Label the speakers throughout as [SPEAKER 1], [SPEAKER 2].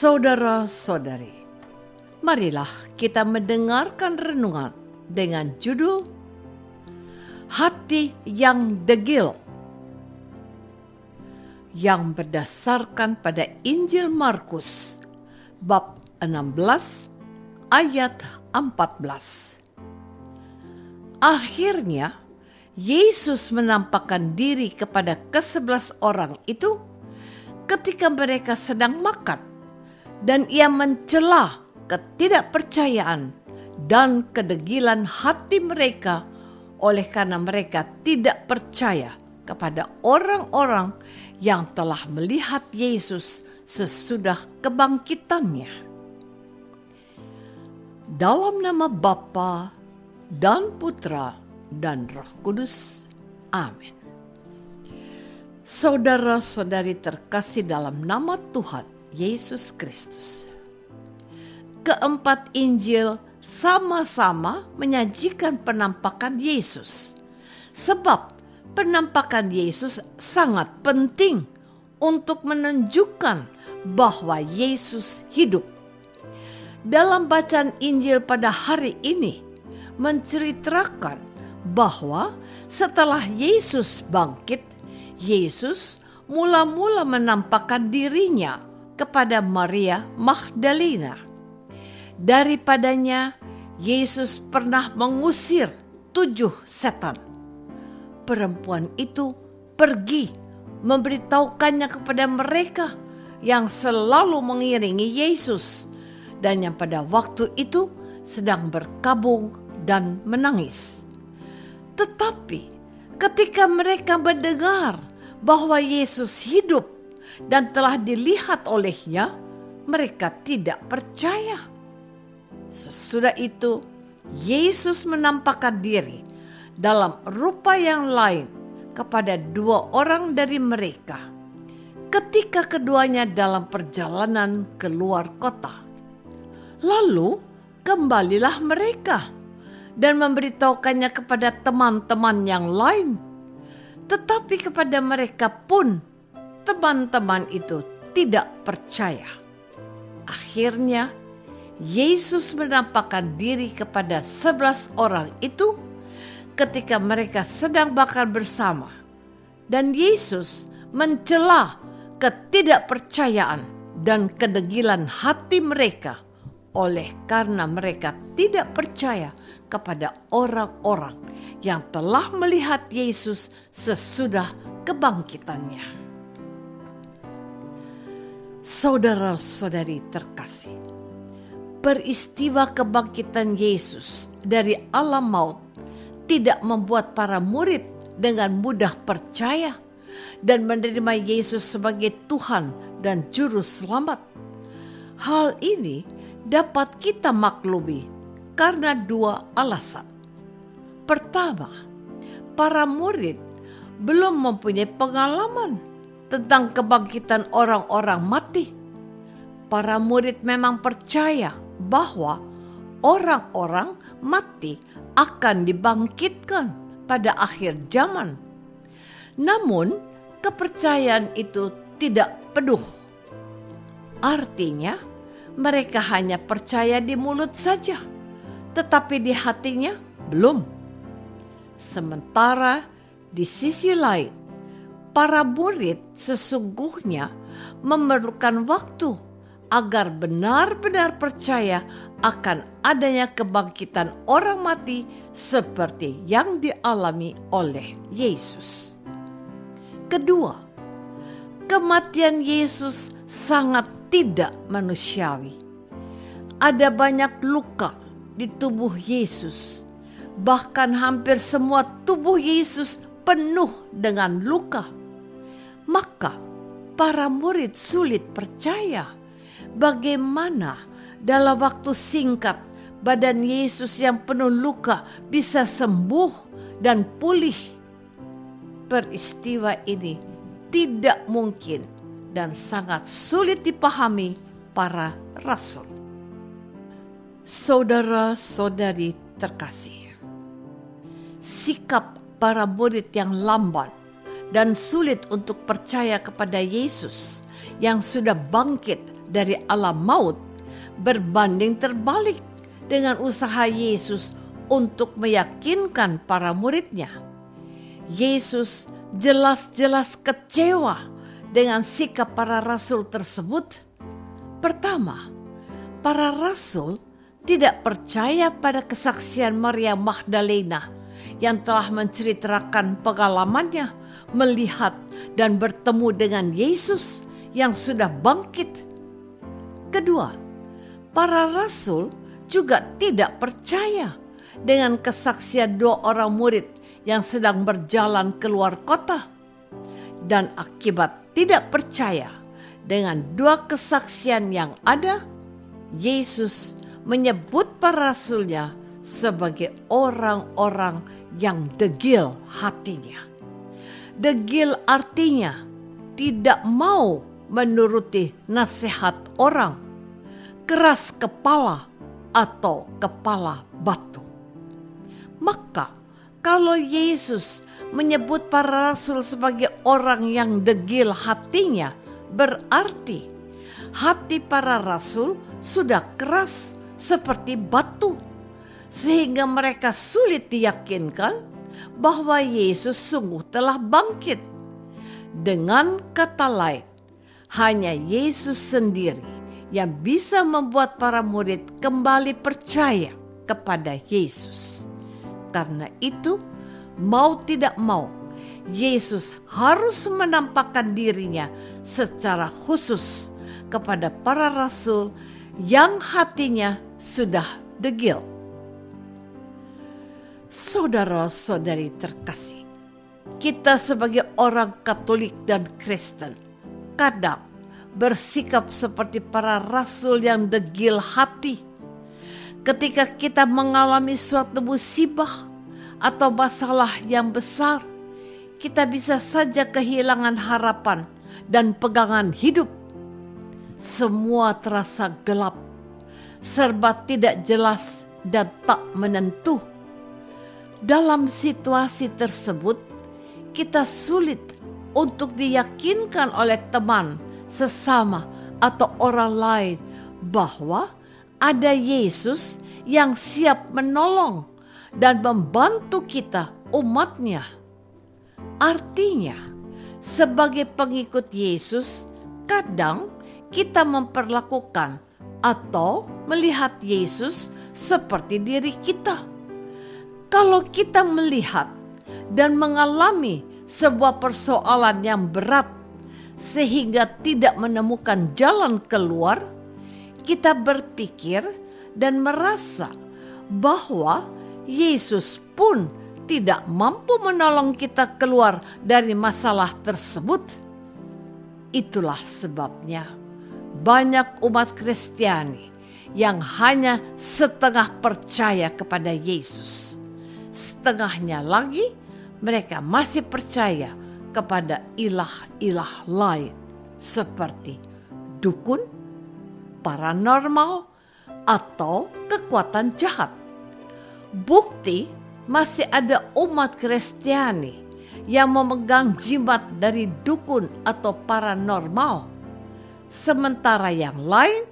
[SPEAKER 1] Saudara-saudari, marilah kita mendengarkan renungan dengan judul Hati yang Degil, yang berdasarkan pada Injil Markus bab 16 ayat 14. Akhirnya Yesus menampakkan diri kepada ke-11 orang itu ketika mereka sedang makan, dan ia mencela ketidakpercayaan dan kedegilan hati mereka oleh karena mereka tidak percaya kepada orang-orang yang telah melihat Yesus sesudah kebangkitannya. Dalam nama Bapa dan Putra dan Roh Kudus. Amin. Saudara-saudari terkasih dalam nama Tuhan Yesus Kristus, keempat Injil sama-sama menyajikan penampakan Yesus, sebab penampakan Yesus sangat penting untuk menunjukkan bahwa Yesus hidup. Dalam bacaan Injil pada hari ini menceritakan bahwa setelah Yesus bangkit, Yesus mula-mula menampakkan dirinya kepada Maria Magdalena. Daripadanya Yesus pernah mengusir 7 setan. Perempuan itu pergi memberitahukannya kepada mereka yang selalu mengiringi Yesus dan yang pada waktu itu sedang berkabung dan menangis. Tetapi ketika mereka mendengar bahwa Yesus hidup dan telah dilihat olehnya, mereka tidak percaya. Sesudah itu, Yesus menampakkan diri dalam rupa yang lain kepada 2 orang dari mereka ketika keduanya dalam perjalanan keluar kota. Lalu kembalilah mereka dan memberitahukannya kepada teman-teman yang lain. Tetapi kepada mereka pun teman-teman itu tidak percaya. Akhirnya Yesus menampakkan diri kepada 11 orang itu ketika mereka sedang makan bersama, dan Yesus mencela ketidakpercayaan dan kedegilan hati mereka oleh karena mereka tidak percaya kepada orang-orang yang telah melihat Yesus sesudah kebangkitannya. Saudara-saudari terkasih, peristiwa kebangkitan Yesus dari alam maut tidak membuat para murid dengan mudah percaya dan menerima Yesus sebagai Tuhan dan Juru Selamat. Hal ini dapat kita maklumi karena 2 alasan. Pertama, para murid belum mempunyai pengalaman tentang kebangkitan orang-orang mati. Para murid memang percaya bahwa orang-orang mati akan dibangkitkan pada akhir zaman. Namun, kepercayaan itu tidak penuh. Artinya, mereka hanya percaya di mulut saja, tetapi di hatinya belum. Sementara di sisi lain, para murid sesungguhnya memerlukan waktu agar benar-benar percaya akan adanya kebangkitan orang mati seperti yang dialami oleh Yesus. Kedua, kematian Yesus sangat tidak manusiawi. Ada banyak luka di tubuh Yesus. Bahkan hampir semua tubuh Yesus penuh dengan luka. Maka para murid sulit percaya bagaimana dalam waktu singkat badan Yesus yang penuh luka bisa sembuh dan pulih. Peristiwa ini tidak mungkin dan sangat sulit dipahami para rasul. Saudara-saudari terkasih, sikap para murid yang lamban dan sulit untuk percaya kepada Yesus yang sudah bangkit dari alam maut berbanding terbalik dengan usaha Yesus untuk meyakinkan para muridnya. Yesus jelas-jelas kecewa dengan sikap para rasul tersebut. Pertama, para rasul tidak percaya pada kesaksian Maria Magdalena yang telah menceritakan pengalamannya melihat dan bertemu dengan Yesus yang sudah bangkit. Kedua, para rasul juga tidak percaya dengan kesaksian 2 orang murid yang sedang berjalan keluar kota. Dan akibat tidak percaya dengan 2 kesaksian yang ada, Yesus menyebut para rasulnya sebagai orang-orang yang degil hatinya. Degil artinya tidak mau menuruti nasihat orang, keras kepala atau kepala batu. Maka kalau Yesus menyebut para rasul sebagai orang yang degil hatinya, berarti hati para rasul sudah keras seperti batu, sehingga mereka sulit diyakinkan bahwa Yesus sungguh telah bangkit. Dengan kata lain, hanya Yesus sendiri yang bisa membuat para murid kembali percaya kepada Yesus. Karena itu, mau tidak mau, Yesus harus menampakkan dirinya secara khusus kepada para rasul yang hatinya sudah degil. Saudara-saudari terkasih, kita sebagai orang Katolik dan Kristen kadang bersikap seperti para rasul yang degil hati. Ketika kita mengalami suatu musibah atau masalah yang besar, kita bisa saja kehilangan harapan dan pegangan hidup. Semua terasa gelap, serba tidak jelas dan tak menentu. Dalam situasi tersebut, kita sulit untuk diyakinkan oleh teman, sesama, atau orang lain bahwa ada Yesus yang siap menolong dan membantu kita, umatnya. Artinya, sebagai pengikut Yesus, kadang kita memperlakukan atau melihat Yesus seperti diri kita. Kalau kita melihat dan mengalami sebuah persoalan yang berat sehingga tidak menemukan jalan keluar, kita berpikir dan merasa bahwa Yesus pun tidak mampu menolong kita keluar dari masalah tersebut. Itulah sebabnya banyak umat Kristiani yang hanya setengah percaya kepada Yesus. Setengahnya lagi mereka masih percaya kepada ilah-ilah lain seperti dukun, paranormal, atau kekuatan jahat. Bukti masih ada umat Kristiani yang memegang jimat dari dukun atau paranormal, sementara yang lain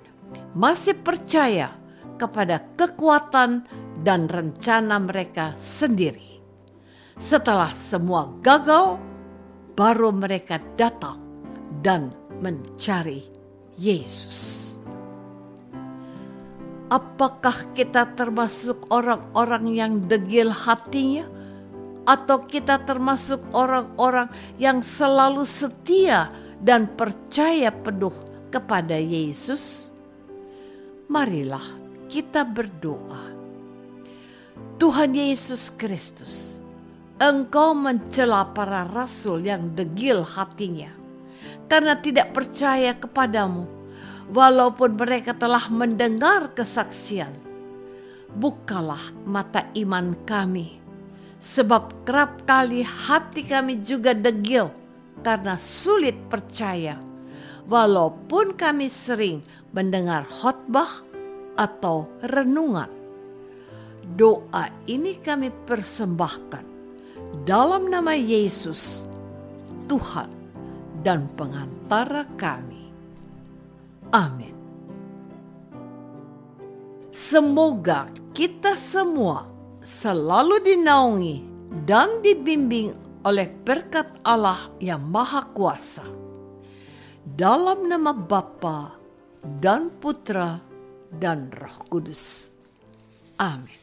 [SPEAKER 1] masih percaya kepada kekuatan dan rencana mereka sendiri. Setelah semua gagal, baru mereka datang dan mencari Yesus. Apakah kita termasuk orang-orang yang degil hatinya? Atau kita termasuk orang-orang yang selalu setia dan percaya penuh kepada Yesus? Marilah kita berdoa. Tuhan Yesus Kristus, Engkau mencela para rasul yang degil hatinya karena tidak percaya kepadamu, walaupun mereka telah mendengar kesaksian. Bukalah mata iman kami, sebab kerap kali hati kami juga degil karena sulit percaya, walaupun kami sering mendengar khotbah atau renungan. Doa ini kami persembahkan dalam nama Yesus, Tuhan dan pengantara kami. Amin. Semoga kita semua selalu dinaungi dan dibimbing oleh berkat Allah yang Maha Kuasa. Dalam nama Bapa dan Putra dan Roh Kudus. Amin.